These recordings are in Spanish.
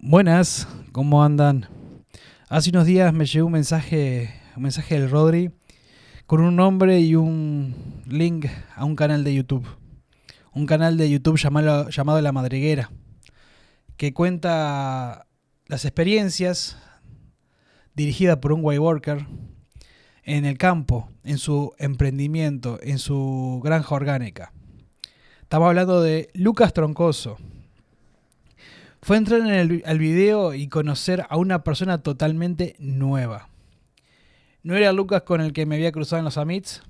Buenas, ¿cómo andan? Hace unos días me llegó un mensaje del Rodri con un nombre y un link a un canal de YouTube. Un canal de YouTube llamado La Madriguera, que cuenta las experiencias dirigida por un white worker en el campo, en su emprendimiento, en su granja orgánica. Estamos hablando de Lucas Troncoso. Fue entrar al video y conocer a una persona totalmente nueva. No era Lucas con el que me había cruzado en los Amits,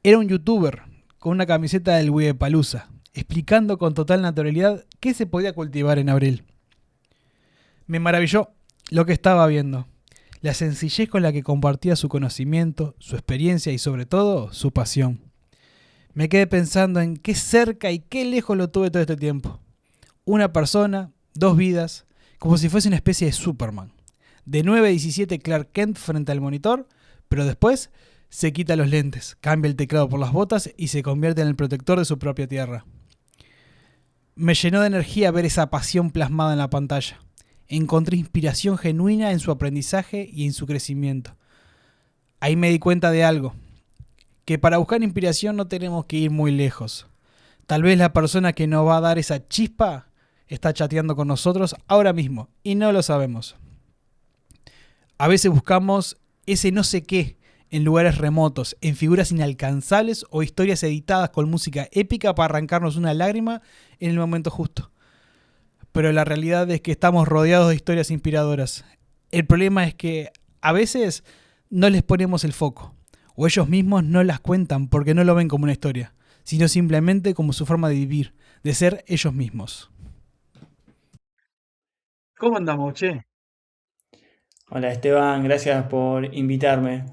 era un youtuber con una camiseta del Widepalusa, explicando con total naturalidad qué se podía cultivar en abril. Me maravilló lo que estaba viendo, la sencillez con la que compartía su conocimiento, su experiencia y sobre todo su pasión. Me quedé pensando en qué cerca y qué lejos lo tuve todo este tiempo. Una persona, dos vidas, como si fuese una especie de Superman. De 9 a 17 Clark Kent frente al monitor, pero después se quita los lentes, cambia el teclado por las botas y se convierte en el protector de su propia tierra. Me llenó de energía ver esa pasión plasmada en la pantalla. Encontré inspiración genuina en su aprendizaje y en su crecimiento. Ahí me di cuenta de algo, que para buscar inspiración no tenemos que ir muy lejos. Tal vez la persona que nos va a dar esa chispa está chateando con nosotros ahora mismo y no lo sabemos. A veces buscamos ese no sé qué en lugares remotos, en figuras inalcanzables o historias editadas con música épica para arrancarnos una lágrima en el momento justo. Pero la realidad es que estamos rodeados de historias inspiradoras. El problema es que a veces no les ponemos el foco, o ellos mismos no las cuentan porque no lo ven como una historia, sino simplemente como su forma de vivir, de ser ellos mismos. ¿Cómo andamos, che? Hola Esteban, gracias por invitarme.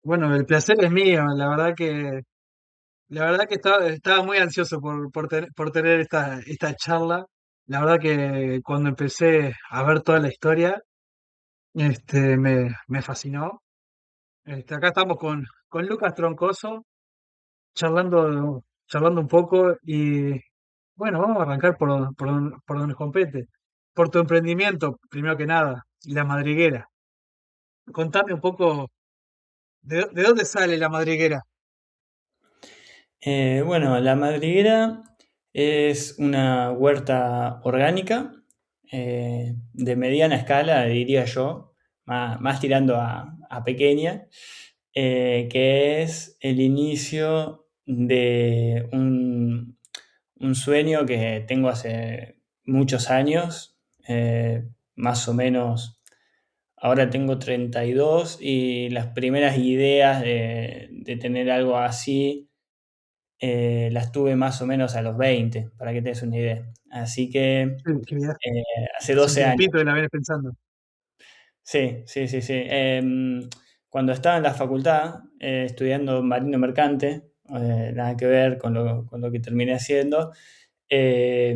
Bueno, el placer es mío, la verdad que estaba muy ansioso por tener esta charla. La verdad que cuando empecé a ver toda la historia, me fascinó. Acá estamos con Lucas Troncoso, charlando un poco y bueno, vamos a arrancar por donde compete. Por tu emprendimiento, primero que nada, La Madriguera. Contame un poco, ¿de dónde sale La Madriguera? Bueno, la madriguera es una huerta orgánica de mediana escala, diría yo, más tirando a pequeña, que es el inicio de un sueño que tengo hace muchos años, más o menos. Ahora tengo 32 y las primeras ideas de tener algo así las tuve más o menos a los 20, para que te des una idea. Así que Que ya hace hace un 12 años. tiempito que la vienes pensando. Sí, sí, sí, sí. Cuando estaba en la facultad estudiando marino mercante, nada que ver con lo que terminé haciendo, eh,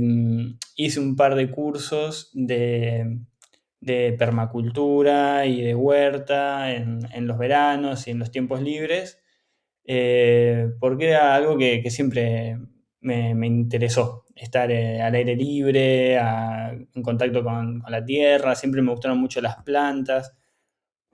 hice un par de cursos de permacultura y de huerta en los veranos y en los tiempos libres, porque era algo que siempre me interesó, estar al aire libre, en contacto con la tierra, siempre me gustaron mucho las plantas.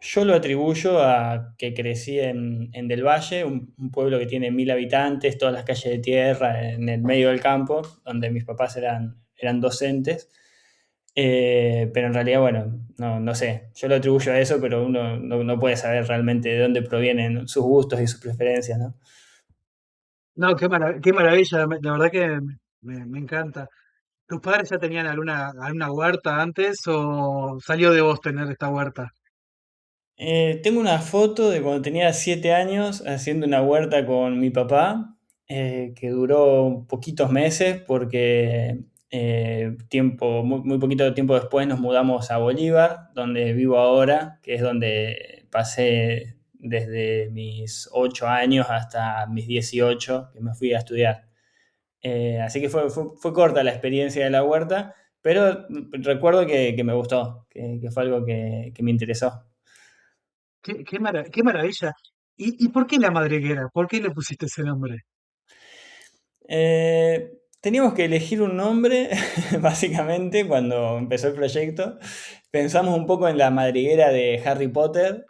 Yo lo atribuyo a que crecí en Del Valle, un pueblo que tiene 1000 habitantes, todas las calles de tierra en el medio del campo, donde mis papás eran docentes. Pero en realidad, bueno, no sé, yo lo atribuyo a eso, pero uno no puede saber realmente de dónde provienen sus gustos y sus preferencias, ¿no? No, qué maravilla, la verdad que me encanta. ¿Tus padres ya tenían alguna huerta antes o salió de vos tener esta huerta? Tengo una foto de cuando tenía 7 años haciendo una huerta con mi papá, que duró poquitos meses porque muy poquito tiempo después nos mudamos a Bolívar, donde vivo ahora, que es donde pasé desde mis 8 años hasta mis 18, que me fui a estudiar. Así que fue corta la experiencia de la huerta, pero recuerdo que me gustó, que fue algo que me interesó. Qué maravilla. ¿Y por qué la madriguera? ¿Por qué le pusiste ese nombre? Eh, teníamos que elegir un nombre, básicamente, cuando empezó el proyecto. Pensamos un poco en la madriguera de Harry Potter,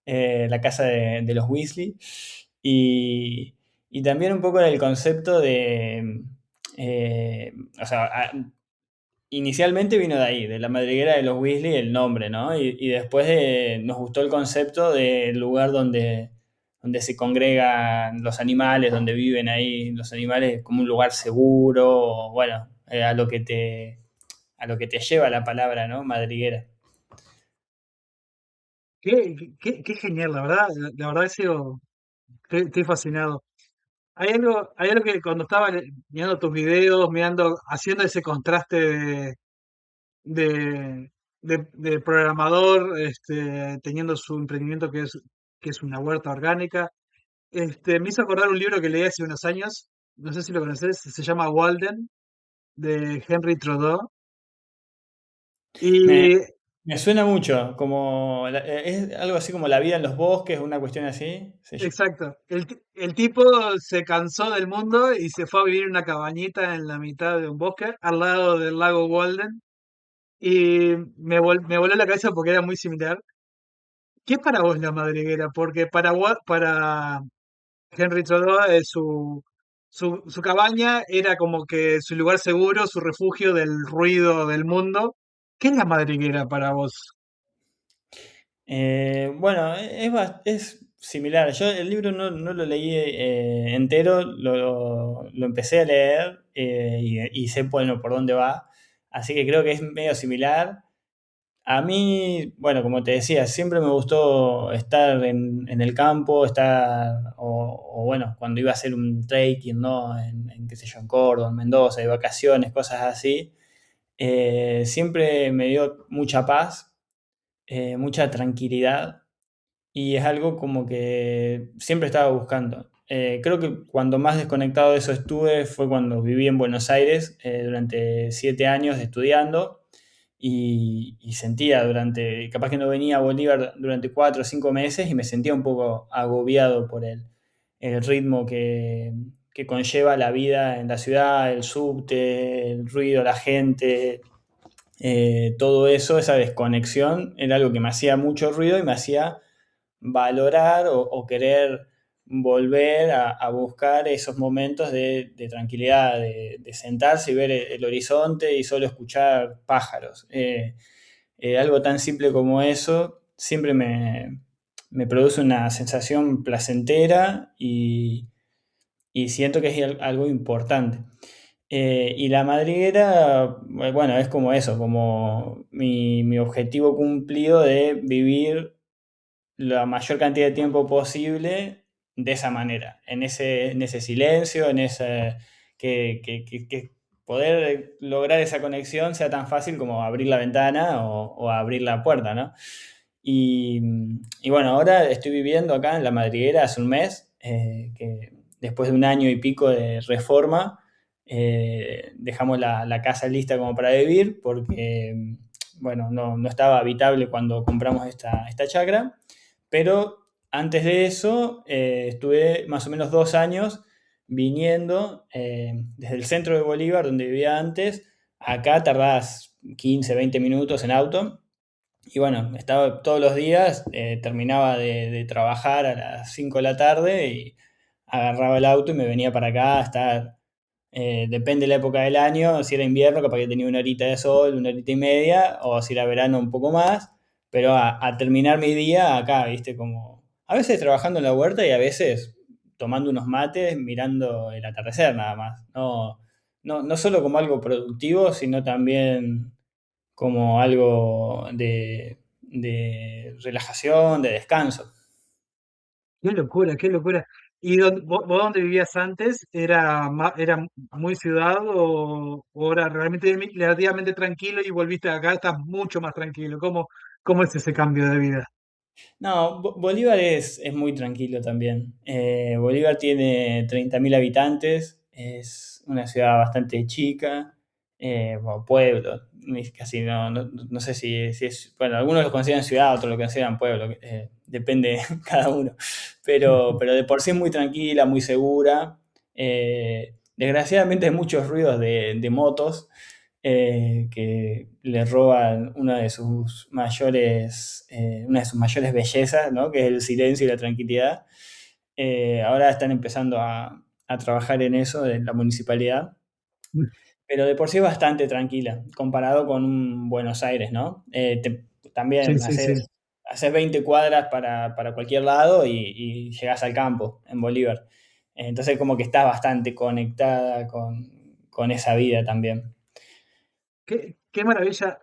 la casa de los Weasley, y, y también un poco en el concepto de, eh, o sea, inicialmente vino de ahí, de la madriguera de los Weasley, el nombre, ¿no? Y después nos gustó el concepto del lugar donde se congregan los animales, donde viven ahí los animales, como un lugar seguro, o, bueno, a lo que te lleva la palabra, ¿no? Madriguera. Qué genial, la verdad, la verdad estoy fascinado. Hay algo que cuando estaba mirando tus videos, mirando, haciendo ese contraste de, de programador, teniendo su emprendimiento que es una huerta orgánica, me hizo acordar un libro que leí hace unos años, no sé si lo conoces, se llama Walden, de Henry Thoreau. Me, Y me suena mucho, como, es algo así como la vida en los bosques, una cuestión así. Sí. exacto, el tipo se cansó del mundo y se fue a vivir en una cabañita en la mitad de un bosque, al lado del lago Walden. Y me voló la cabeza porque era muy similar. ¿Qué es para vos la madriguera? Porque para Henry Thoreau, su cabaña era como que su lugar seguro, su refugio del ruido del mundo. ¿Qué es la madriguera para vos? Bueno, es similar. Yo el libro no lo leí entero, lo empecé a leer y sé, bueno, por dónde va. Así que creo que es medio similar. A mí, bueno, como te decía, siempre me gustó estar en el campo, o bueno, cuando iba a hacer un trekking, ¿no? Qué sé yo, en Córdoba, en Mendoza, de vacaciones, cosas así. Siempre me dio mucha paz, mucha tranquilidad y es algo como que siempre estaba buscando. Creo que cuando más desconectado de eso estuve fue cuando viví en Buenos Aires durante 7 años estudiando y sentía capaz que no venía a Bolívar durante 4 o 5 meses y me sentía un poco agobiado por el ritmo que conlleva la vida en la ciudad, el subte, el ruido, la gente, todo eso, esa desconexión era algo que me hacía mucho ruido y me hacía valorar o querer volver a buscar esos momentos de tranquilidad, de sentarse y ver el horizonte y solo escuchar pájaros. Algo tan simple como eso siempre me produce una sensación placentera y siento que es algo importante. Y la madriguera, bueno, es como eso, como mi objetivo cumplido de vivir la mayor cantidad de tiempo posible de esa manera, en ese silencio, que poder lograr esa conexión sea tan fácil como abrir la ventana o abrir la puerta, ¿no? Y, y bueno, ahora estoy viviendo acá en La Madriguera hace un mes, que después de un año y pico de reforma, dejamos la casa lista como para vivir porque, bueno, no estaba habitable cuando compramos esta chacra, pero antes de eso estuve más o menos 2 años viniendo desde el centro de Bolívar, donde vivía antes, acá tardás 15, 20 minutos en auto. Y bueno, estaba todos los días, terminaba de trabajar a las 5 de la tarde y agarraba el auto y me venía para acá a estar, depende de la época del año, si era invierno capaz que tenía una horita de sol, una horita y media, o si era verano un poco más, pero a terminar mi día acá, viste, como a veces trabajando en la huerta y a veces tomando unos mates, mirando el atardecer nada más. No solo como algo productivo, sino también como algo de relajación, de descanso. Qué locura, qué locura. ¿Y vos dónde vivías antes? ¿Era muy ciudad o era realmente relativamente tranquilo y volviste acá? Estás mucho más tranquilo. ¿Cómo es ese cambio de vida? No, Bolívar es muy tranquilo también. Bolívar tiene 30.000 habitantes, es una ciudad bastante chica, bueno, pueblo, casi no sé si es, bueno, algunos lo consideran ciudad, otros lo consideran pueblo, depende de cada uno, pero de por sí es muy tranquila, muy segura. desgraciadamente hay muchos ruidos de motos que le roban una de sus mayores bellezas, ¿no? Que es el silencio y la tranquilidad. Ahora están empezando a trabajar en eso en la municipalidad, pero de por sí es bastante tranquila, comparado con un Buenos Aires, ¿no? Sí, También sí, sí. haces 20 cuadras para cualquier lado y llegás al campo, en Bolívar. Entonces como que estás bastante conectada con esa vida también. Qué maravilla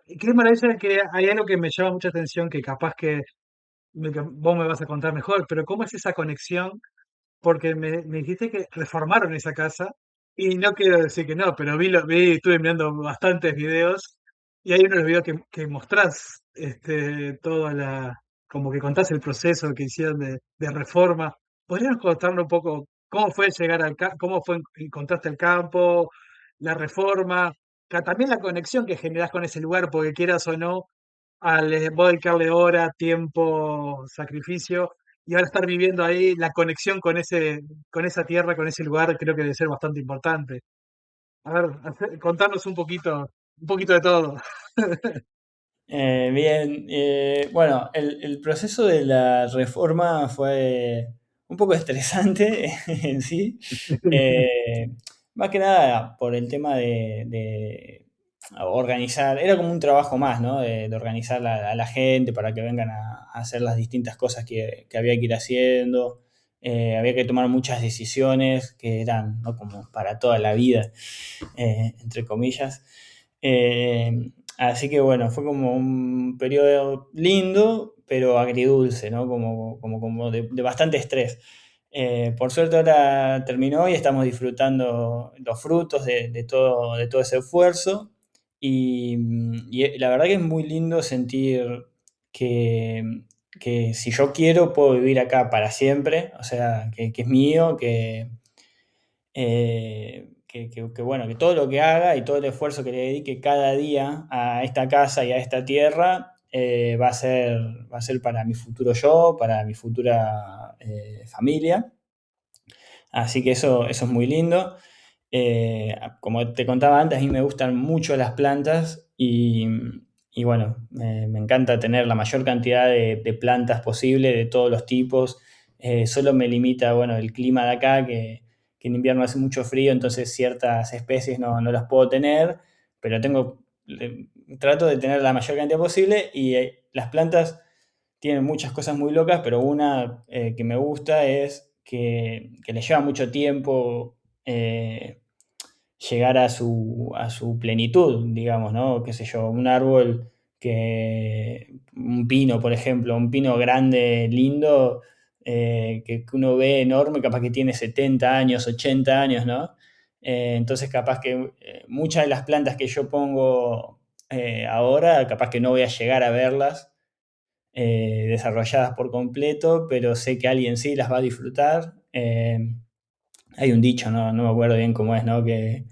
que hay algo que me llama mucha atención, que capaz que vos me vas a contar mejor, pero ¿cómo es esa conexión? Porque me dijiste que reformaron esa casa y no quiero decir que no, pero estuve mirando bastantes videos y hay uno de los videos que mostrás toda como que contás el proceso que hicieron de reforma. ¿Podrías contarnos un poco cómo fue llegar cómo fue encontraste el campo, la reforma, también la conexión que generás con ese lugar, porque quieras o no, al vos dedicarle hora, tiempo, sacrificio, y ahora estar viviendo ahí, la conexión con esa tierra, con ese lugar, creo que debe ser bastante importante. A ver, contarnos un poquito de todo. Bien, bueno, el proceso de la reforma fue un poco estresante en sí, eh, más que nada por el tema de organizar, era como un trabajo más, ¿no? De organizar a la gente para que vengan a hacer las distintas cosas que había que ir haciendo. Había que tomar muchas decisiones que eran, ¿no? Como para toda la vida, entre comillas. Así que bueno, fue como un periodo lindo, pero agridulce, ¿no? Como de bastante estrés. Por suerte ahora terminó y estamos disfrutando los frutos de todo ese esfuerzo. Y la verdad que es muy lindo sentir que, que si yo quiero puedo vivir acá para siempre, o sea, que es mío, bueno, que todo lo que haga y todo el esfuerzo que le dedique cada día a esta casa y a esta tierra va a ser para mi futuro yo, para mi futura familia. Así que eso es muy lindo. Como te contaba antes, a mí me gustan mucho las plantas y bueno, me encanta tener la mayor cantidad de plantas posible, de todos los tipos. Solo me limita, bueno, el clima de acá, que en invierno hace mucho frío, entonces ciertas especies no las puedo tener, pero trato de tener la mayor cantidad posible y las plantas tienen muchas cosas muy locas, pero una que me gusta es que le lleva mucho tiempo eh, llegar a su plenitud, digamos, ¿no? Qué sé yo, un árbol un pino, por ejemplo, un pino grande, lindo, que uno ve enorme, capaz que tiene 70 años, 80 años, ¿no? Entonces, capaz que muchas de las plantas que yo pongo ahora, capaz que no voy a llegar a verlas desarrolladas por completo, pero sé que alguien sí las va a disfrutar. Hay un dicho, no me acuerdo bien cómo es, ¿no? Que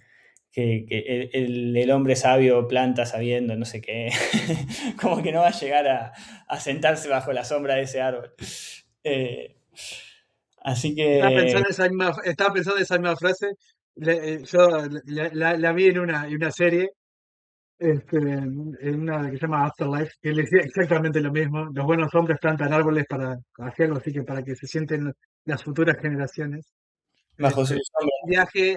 el hombre sabio planta sabiendo, no sé qué, como que no va a llegar a sentarse bajo la sombra de ese árbol. Eh, Así que, Estaba pensando en esa misma frase. Yo la vi en una serie, en una que se llama Afterlife, que le decía exactamente lo mismo. Los buenos hombres plantan árboles para hacerlo, así que para que se sienten las futuras generaciones. bajo su sombra, Viaje,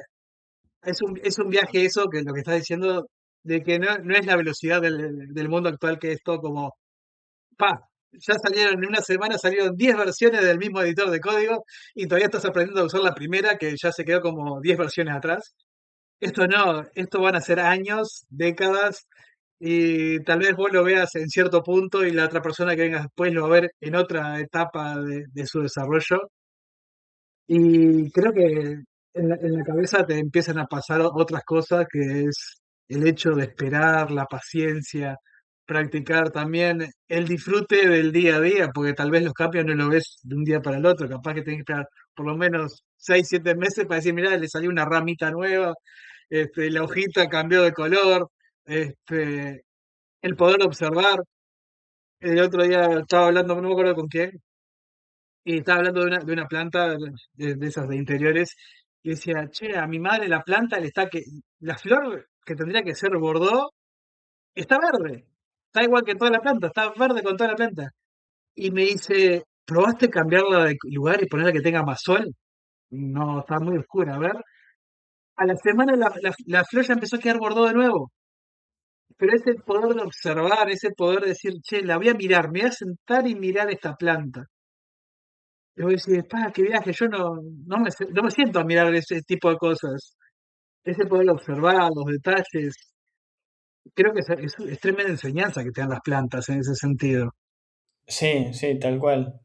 es un viaje eso, que lo que estás diciendo, de que no es la velocidad del mundo actual, que es todo como, pa, ya salieron en una semana, salieron 10 versiones del mismo editor de código y todavía estás aprendiendo a usar la primera, que ya se quedó como 10 versiones atrás. Esto no, esto van a ser años, décadas, y tal vez vos lo veas en cierto punto y la otra persona que venga después lo va a ver en otra etapa de su desarrollo. Y creo que en la cabeza te empiezan a pasar otras cosas, que es el hecho de esperar, la paciencia, practicar también el disfrute del día a día, porque tal vez los cambios no lo ves de un día para el otro, capaz que tenés que esperar por lo menos 6, 7 meses para decir, mirá, le salió una ramita nueva, la hojita cambió de color, este, el poder observar. El otro día estaba hablando, no me acuerdo con quién, y estaba hablando de una planta de esas de interiores Y decía, che, a mi madre la planta le está que. La flor que tendría que ser bordó, está verde. Está igual que toda la planta, está verde con toda la planta. Y me dice, ¿probaste cambiarla de lugar y ponerla que tenga más sol? No, está muy oscura. A ver. A la semana la flor ya empezó a quedar bordó de nuevo. Pero ese poder de observar, ese poder de decir, che, la voy a mirar, me voy a sentar y mirar esta planta. Y voy a decir, pa, qué viaje, yo no me siento a mirar ese tipo de cosas. Ese poder observar los detalles, creo que es tremenda enseñanza que te dan las plantas en ese sentido. Sí, sí, tal cual.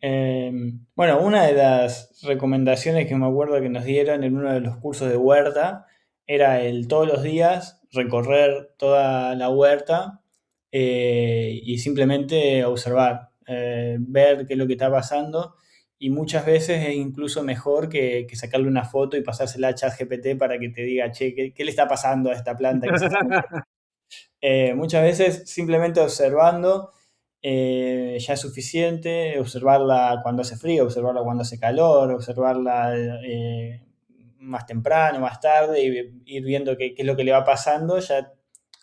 Bueno, una de las recomendaciones que me acuerdo que nos dieron en uno de los cursos de huerta era el todos los días recorrer toda la huerta y simplemente observar, ver qué es lo que está pasando. Y muchas veces es incluso mejor que sacarle una foto y pasársela a ChatGPT para que te diga, che, ¿qué le está pasando a esta planta que se está muriendo? Muchas veces simplemente observando ya es suficiente, observarla cuando hace frío, observarla cuando hace calor, observarla más temprano, más tarde, y ir viendo qué es lo que le va pasando, ya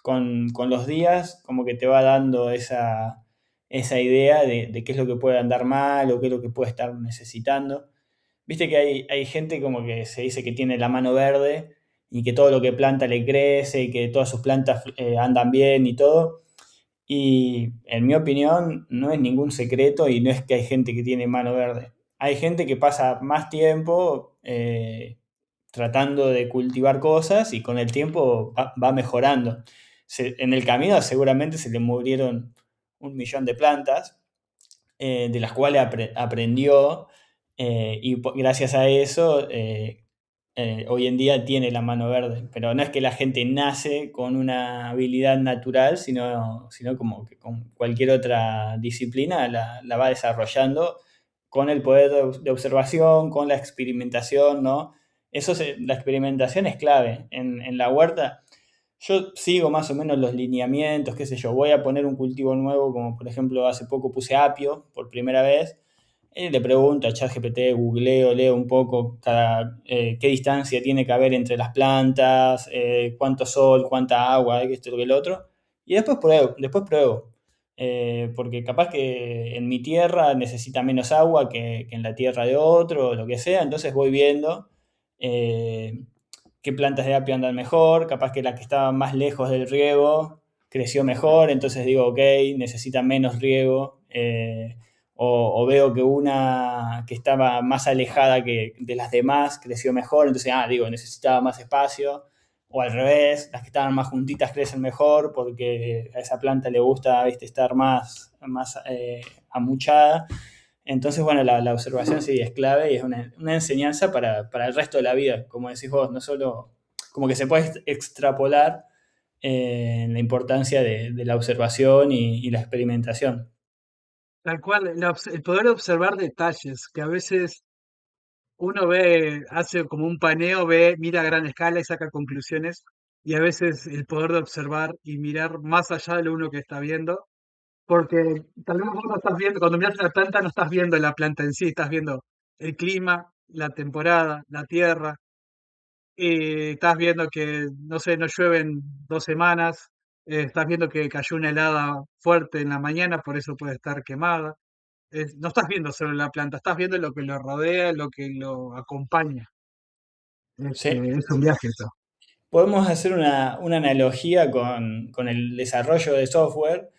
con los días como que te va dando esa idea de qué es lo que puede andar mal o qué es lo que puede estar necesitando. Viste que hay gente como que se dice que tiene la mano verde y que todo lo que planta le crece y que todas sus plantas andan bien y todo. Y en mi opinión no es ningún secreto y no es que hay gente que tiene mano verde. Hay gente que pasa más tiempo tratando de cultivar cosas y con el tiempo va mejorando. En el camino seguramente se le murieron 1 millón de plantas, de las cuales aprendió y gracias a eso hoy en día tiene la mano verde. Pero no es que la gente nace con una habilidad natural, sino como que con cualquier otra disciplina la va desarrollando con el poder de observación, con la experimentación, ¿no? La experimentación es clave. En la huerta yo sigo más o menos los lineamientos, qué sé yo, voy a poner un cultivo nuevo, como por ejemplo hace poco puse apio por primera vez, y le pregunto a ChatGPT, googleo, leo un poco qué distancia tiene que haber entre las plantas, cuánto sol, cuánta agua, esto, que el otro, y después pruebo. Porque capaz que en mi tierra necesita menos agua que en la tierra de otro, o lo que sea, entonces voy viendo. eh, Qué plantas de apio andan mejor, capaz que la que estaba más lejos del riego creció mejor, entonces digo, ok, necesita menos riego, o veo que una que estaba más alejada que de las demás creció mejor, entonces, digo, necesitaba más espacio, o al revés, las que estaban más juntitas crecen mejor porque a esa planta le gusta, ¿viste? Estar más amuchada. Entonces, bueno, la observación sí es clave y es una enseñanza para el resto de la vida, como decís vos, no solo como que se puede extrapolar la importancia de la observación y la experimentación. Tal cual, el poder observar detalles, que a veces uno ve, hace como un paneo, ve, mira a gran escala y saca conclusiones, y a veces el poder de observar y mirar más allá de lo uno que está viendo, porque tal vez vos no estás viendo, cuando miras una planta no estás viendo la planta en sí, estás viendo el clima, la temporada, la tierra, y estás viendo que, no sé, no llueve en 2 semanas, estás viendo que cayó una helada fuerte en la mañana, por eso puede estar quemada. No estás viendo solo la planta, estás viendo lo que lo rodea, lo que lo acompaña. Sí. Es un viaje eso. Podemos hacer una analogía con el desarrollo de software,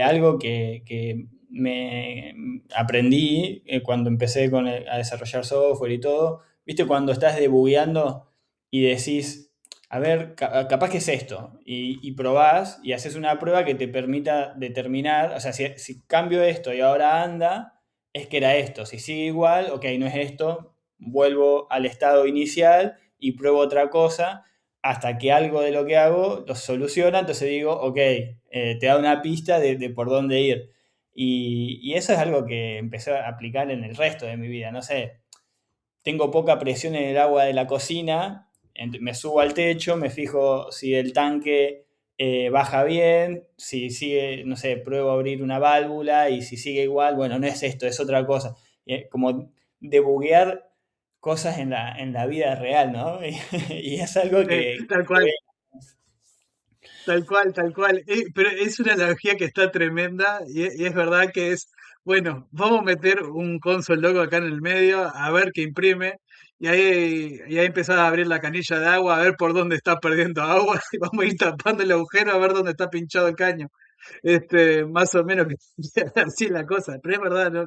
algo que me aprendí cuando empecé a desarrollar software y todo. ¿Viste cuando estás debugueando y decís, a ver, capaz que es esto? Y probás y haces una prueba que te permita determinar, o sea, si cambio esto y ahora anda, es que era esto. Si sigue igual, ok, no es esto, vuelvo al estado inicial y pruebo otra cosa hasta que algo de lo que hago lo soluciona, entonces digo, ok, te da una pista de por dónde ir. Y eso es algo que empecé a aplicar en el resto de mi vida. No sé, tengo poca presión en el agua de la cocina, me subo al techo, me fijo si el tanque baja bien, si sigue, no sé, pruebo a abrir una válvula y si sigue igual, bueno, no es esto, es otra cosa. Como debuguear cosas en la vida real, ¿no? Y es algo Tal que cual. Tal cual, tal cual. Pero es una analogía que está tremenda y es verdad que es, bueno, vamos a meter un console loco acá en el medio, a ver qué imprime, y ahí empezás a abrir la canilla de agua, a ver por dónde está perdiendo agua, y vamos a ir tapando el agujero a ver dónde está pinchado el caño. Más o menos que así es la cosa. Pero es verdad,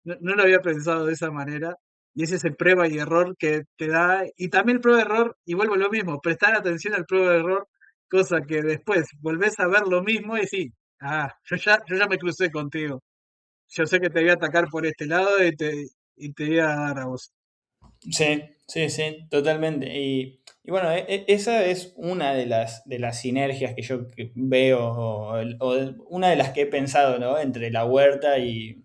no lo había pensado de esa manera. Y ese es el prueba y error que te da. Y también el prueba y error, y vuelvo a lo mismo, prestar atención al prueba y error, cosa que después volvés a ver lo mismo y decís, yo ya me crucé contigo. Yo sé que te voy a atacar por este lado y te voy a dar a vos. Sí, sí, sí, totalmente. Y bueno, esa es una de las sinergias que yo veo, una de las que he pensado, ¿no? Entre la huerta y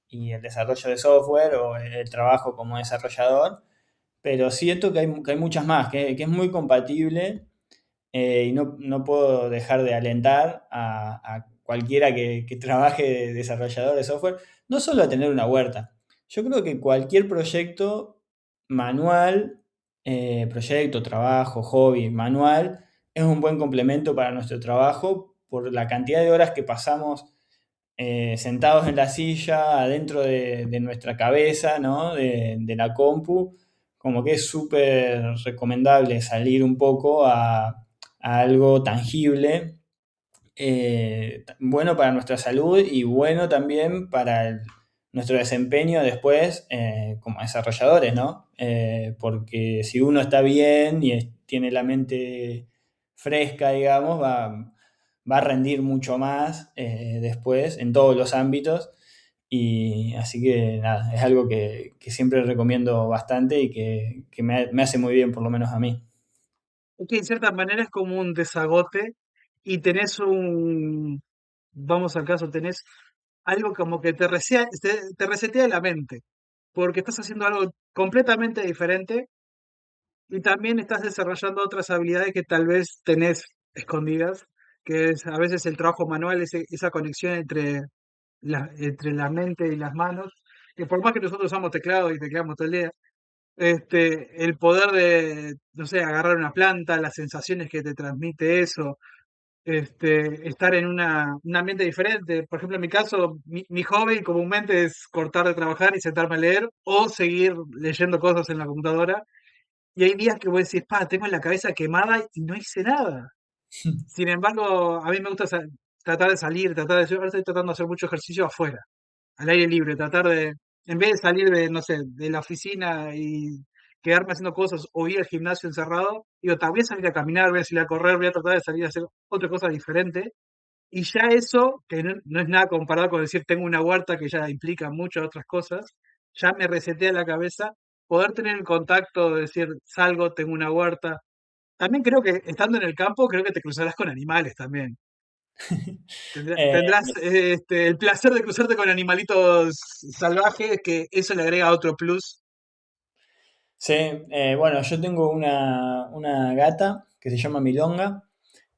el desarrollo de software o el trabajo como desarrollador. Pero siento que hay muchas más, que es muy compatible y no puedo dejar de alentar a cualquiera que trabaje de desarrollador de software, no solo a tener una huerta. Yo creo que cualquier proyecto manual, proyecto, trabajo, hobby, manual, es un buen complemento para nuestro trabajo por la cantidad de horas que pasamos sentados en la silla, adentro de nuestra cabeza, ¿no? De la compu, como que es súper recomendable salir un poco a algo tangible, bueno para nuestra salud y bueno también para nuestro desempeño después como desarrolladores, ¿no? Porque si uno está bien y tiene la mente fresca, digamos, va a rendir mucho más después en todos los ámbitos. Y así que nada, es algo que siempre recomiendo bastante y que me hace muy bien, por lo menos a mí. Es que en cierta manera es como un desagote y tenés vamos al caso, tenés algo como que te resetea la mente, porque estás haciendo algo completamente diferente y también estás desarrollando otras habilidades que tal vez tenés escondidas, que es a veces el trabajo manual, esa conexión entre la mente y las manos, que por más que nosotros usamos teclado y tecleamos todo el día, el poder de, no sé, agarrar una planta, las sensaciones que te transmite eso, estar en un ambiente diferente. Por ejemplo, en mi caso, mi hobby comúnmente es cortar de trabajar y sentarme a leer o seguir leyendo cosas en la computadora. Y hay días que vos decís, tengo la cabeza quemada y no hice nada. Sin embargo, a mí me gusta tratar de salir, ahora estoy tratando de hacer mucho ejercicio afuera, al aire libre, tratar de, en vez de salir de, no sé, de la oficina y quedarme haciendo cosas o ir al gimnasio encerrado, digo, voy a salir a caminar, voy a salir a correr, voy a tratar de salir a hacer otra cosa diferente. Y ya eso, que no es nada comparado con decir tengo una huerta que ya implica muchas otras cosas, ya me resetea la cabeza, poder tener el contacto de decir salgo, tengo una huerta. También creo que estando en el campo, creo que te cruzarás con animales también. Eh, Tendrás el placer de cruzarte con animalitos salvajes, que eso le agrega otro plus. Sí, bueno, yo tengo una gata que se llama Milonga,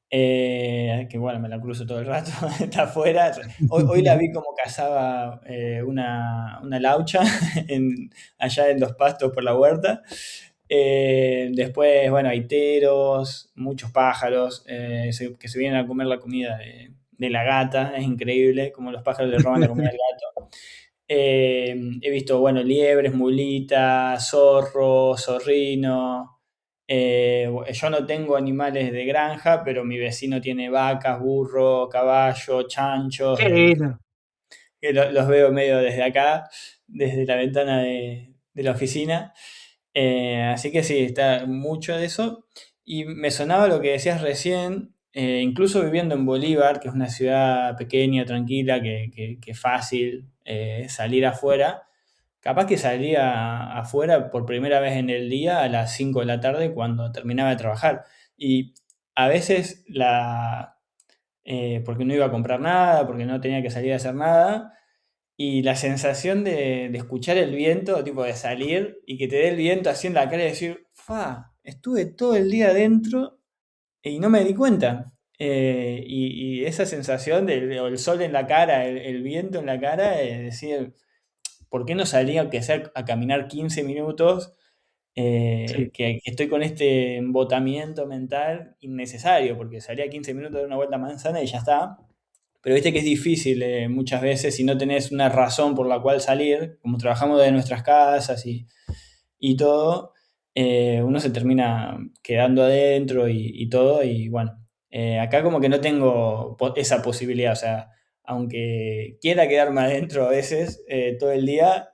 que bueno, me la cruzo todo el rato, está afuera. Hoy la vi como cazaba una laucha allá en los pastos por la huerta. Después, bueno, hay teros, muchos pájaros que se vienen a comer la comida de la gata. Es increíble cómo los pájaros le roban la comida al gato. He visto, bueno, liebres, mulitas, zorro, zorrino. Yo no tengo animales de granja, pero mi vecino tiene vacas, burro, caballo, chanchos, Qué lindo. que los veo medio desde acá, desde la ventana de la oficina. Así que sí, está mucho de eso. Y me sonaba lo que decías recién, incluso viviendo en Bolívar, que es una ciudad pequeña, tranquila, que es fácil salir afuera. Capaz que salía afuera por primera vez en el día a las 5 de la tarde cuando terminaba de trabajar. Y a veces porque no iba a comprar nada, porque no tenía que salir a hacer nada, y la sensación de escuchar el viento, tipo de salir y que te dé el viento así en la cara y decir, estuve todo el día adentro y no me di cuenta. Y esa sensación o el sol en la cara, el viento en la cara, es decir, ¿por qué no salí aunque sea a caminar 15 minutos? Sí. que estoy con este embotamiento mental innecesario, porque salía 15 minutos de una vuelta a manzana y ya está. Pero viste que es difícil muchas veces si no tenés una razón por la cual salir, como trabajamos de nuestras casas y todo, uno se termina quedando adentro y todo, y bueno, acá como que no tengo esa posibilidad, o sea, aunque quiera quedarme adentro a veces, todo el día,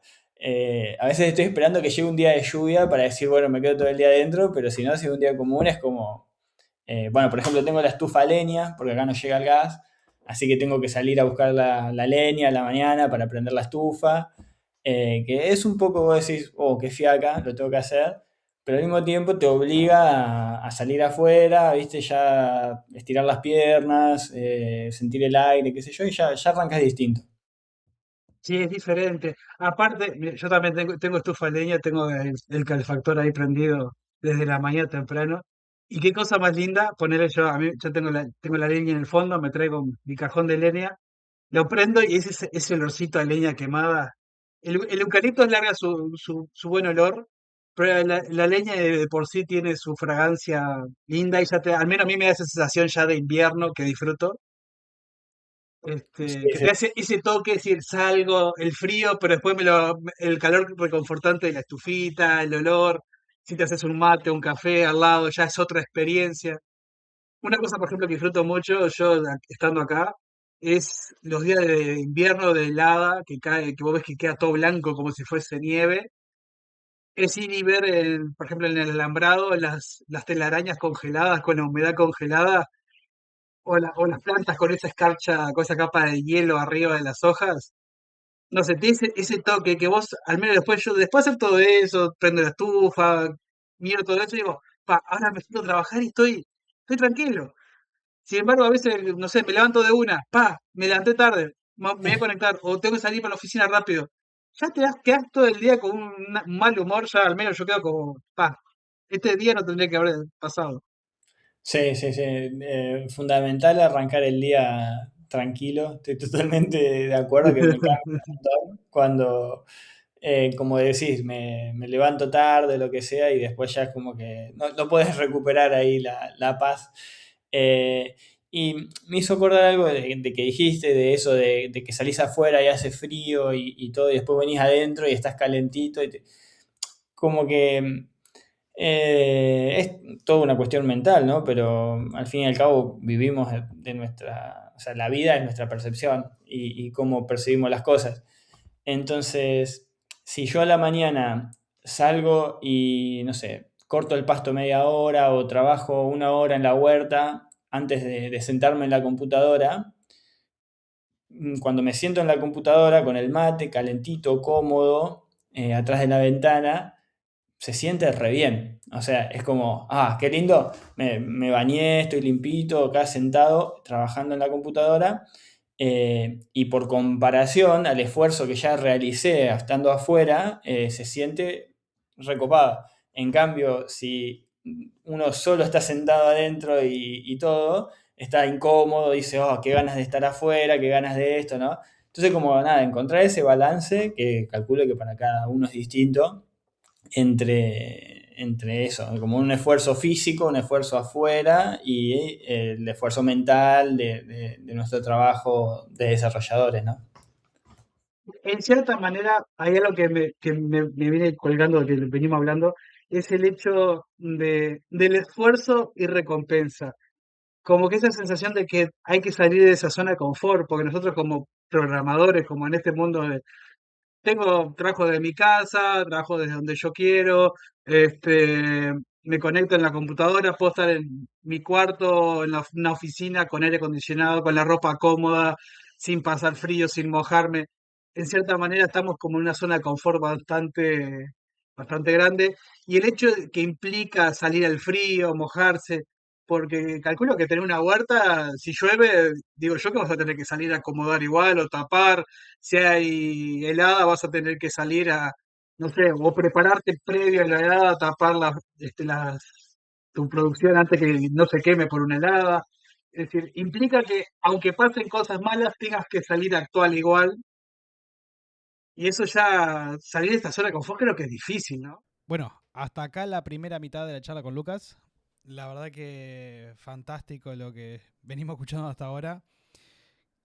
a veces estoy esperando que llegue un día de lluvia para decir, bueno, me quedo todo el día adentro, pero si no, si es un día común es como, bueno, por ejemplo, tengo la estufa a leña, porque acá no llega el gas, así que tengo que salir a buscar la leña a la mañana para prender la estufa, que es un poco, vos decís, oh, qué fiaca, lo tengo que hacer, pero al mismo tiempo te obliga a salir afuera, viste, ya estirar las piernas, sentir el aire, qué sé yo, y ya arrancas distinto. Sí, es diferente. Aparte, mira, yo también tengo estufa de leña, tengo el calefactor ahí prendido desde la mañana temprano. Y qué cosa más linda, ponerle yo, a mí, yo tengo la leña en el fondo, me traigo mi cajón de leña, lo prendo y ese olorcito a leña quemada. El eucalipto larga su buen olor, pero la leña de por sí tiene su fragancia linda y ya al menos a mí me da esa sensación ya de invierno que disfruto. Sí, Que sí. te hace ese toque, es decir, salgo, el frío, pero después el calor reconfortante de la estufita, el olor, si te haces un mate, un café al lado, ya es otra experiencia. Una cosa, por ejemplo, que disfruto mucho, yo estando acá, es los días de invierno de helada, que cae, que vos ves que queda todo blanco como si fuese nieve. Es ir y ver, por ejemplo, en el alambrado, las telarañas congeladas, con la humedad congelada, o las plantas con esa escarcha, con esa capa de hielo arriba de las hojas. No sé, tiene ese toque que vos, al menos después de hacer todo eso, prendo la estufa, miro todo eso y digo, pa, ahora me siento a trabajar y estoy tranquilo. Sin embargo, a veces, no sé, me levanto de una, pa, me levanté tarde, me voy a conectar, o tengo que salir para la oficina rápido. Ya quedás todo el día con un mal humor, ya al menos yo quedo como, pa, este día no tendría que haber pasado. Sí, sí, sí. Fundamental arrancar el día tranquilo. Estoy totalmente de acuerdo que me cambia un montón cuando, como decís, me levanto tarde, lo que sea, y después ya es como que no puedes recuperar ahí la paz. Eh, y me hizo acordar algo de que dijiste, de eso, de que salís afuera y hace frío y todo, y después venís adentro y estás calentito. Como que es toda una cuestión mental, ¿no? Pero al fin y al cabo vivimos de nuestra, o sea, la vida es nuestra percepción y cómo percibimos las cosas. Entonces, si yo a la mañana salgo y, no sé, corto el pasto media hora o trabajo una hora en la huerta antes de sentarme en la computadora, cuando me siento en la computadora con el mate calentito, cómodo, atrás de la ventana, se siente re bien. O sea, es como, ah, qué lindo, me bañé, estoy limpito, acá sentado, trabajando en la computadora. Y por comparación al esfuerzo que ya realicé estando afuera, se siente recopado. En cambio, si uno solo está sentado adentro y todo, está incómodo, dice, oh, qué ganas de estar afuera, qué ganas de esto, ¿no? Entonces, como nada, encontrar ese balance, que calculo que para cada uno es distinto, entre eso, como un esfuerzo físico, un esfuerzo afuera y el esfuerzo mental de nuestro trabajo de desarrolladores, ¿no? En cierta manera, hay algo me viene colgando de que venimos hablando, es el hecho del esfuerzo y recompensa. Como que esa sensación de que hay que salir de esa zona de confort, porque nosotros como programadores, como en este mundo trabajo de mi casa, trabajo desde donde yo quiero, me conecto en la computadora, puedo estar en mi cuarto, en una oficina con aire acondicionado, con la ropa cómoda, sin pasar frío, sin mojarme. En cierta manera estamos como en una zona de confort bastante grande. Y el hecho que implica salir al frío, mojarse, porque calculo que tener una huerta, si llueve, digo yo que vas a tener que salir a acomodar igual o tapar, si hay helada, vas a tener que salir no sé, o prepararte previo a la helada, tapar tu producción antes que no se queme por una helada. Es decir, implica que aunque pasen cosas malas, tengas que salir a actuar igual. Y eso ya, salir de esta zona de confort creo que es difícil, ¿no? Bueno, Hasta acá la primera mitad de la charla con Lucas. La verdad que fantástico lo que venimos escuchando hasta ahora.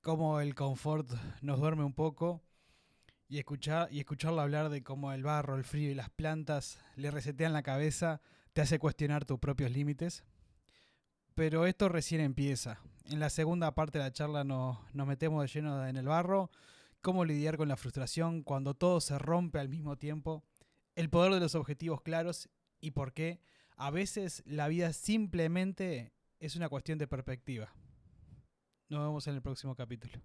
Cómo el confort nos duerme un poco. Y escucharlo hablar de cómo el barro, el frío y las plantas le resetean la cabeza te hace cuestionar tus propios límites. Pero esto recién empieza. En la segunda parte de la charla nos metemos de lleno en el barro, cómo lidiar con la frustración cuando todo se rompe al mismo tiempo, el poder de los objetivos claros y por qué a veces la vida simplemente es una cuestión de perspectiva. Nos vemos en el próximo capítulo.